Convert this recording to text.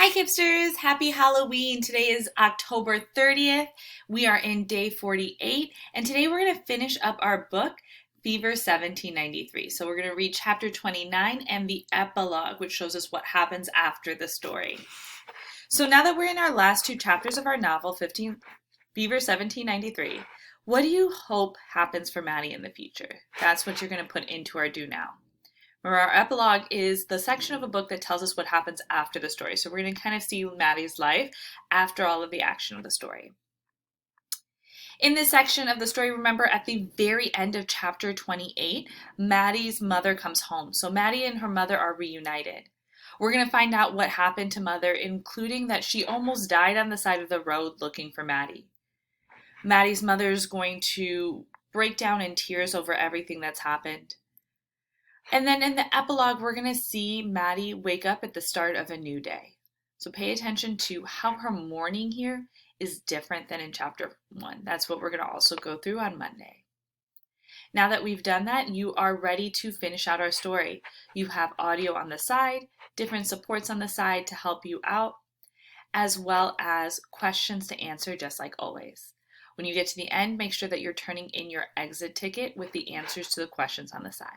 Hi Kipsters, happy Halloween. Today is October 30th. We are in day 48 and today we're going to finish up our book, Fever 1793. So we're going to read chapter 29 and the epilogue, which shows us what happens after the story. So now that we're in our last two chapters of our novel, Fever 1793, what do you hope happens for Maddie in the future? That's what you're going to put into our do now. Where our epilogue is the section of a book that tells us what happens after the story. So we're going to kind of see Maddie's life after all of the action of the story. In this section of the story, remember at the very end of chapter 28, Maddie's mother comes home. So Maddie and her mother are reunited. We're going to find out what happened to Mother, including that she almost died on the side of the road looking for Maddie. Maddie's mother is going to break down in tears over everything that's happened. And then in the epilogue, we're going to see Maddie wake up at the start of a new day. So pay attention to how her morning here is different than in chapter 1. That's what we're going to also go through on Monday. Now that we've done that, you are ready to finish out our story. You have audio on the side, different supports on the side to help you out, as well as questions to answer just like always. When you get to the end, make sure that you're turning in your exit ticket with the answers to the questions on the side.